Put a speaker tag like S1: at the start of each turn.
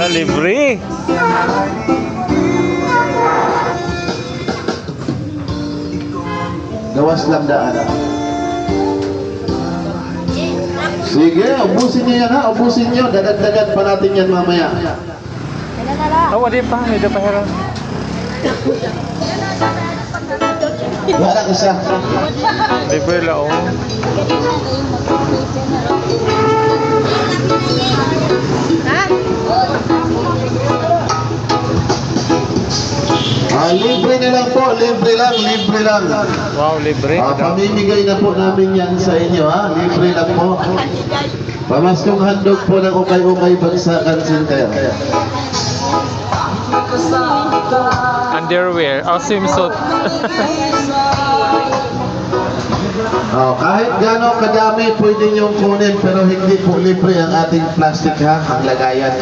S1: Ala, libre.
S2: Gawas lang daan. Sige, ubusin niyo yan ha. Ubusin niyo. Dadag-dagan pa natin yan mamaya.
S1: Oh, di pa. May dapahiran.
S2: Wala ka siya.
S1: Libre lang, oh.
S2: Libre na lang po. Libre lang. Libre lang.
S1: Wow, libre.
S2: Pamimigay na po namin yan sa inyo ha. Libre lang po. Pamaskong handog po ng umay-umay bagsakan center.
S1: Underwear. Oh, swimsuit.
S2: Kahit gano'ng kadami pwede niyong kunin pero hindi po libre ang ating plastic ha, ang lagayan.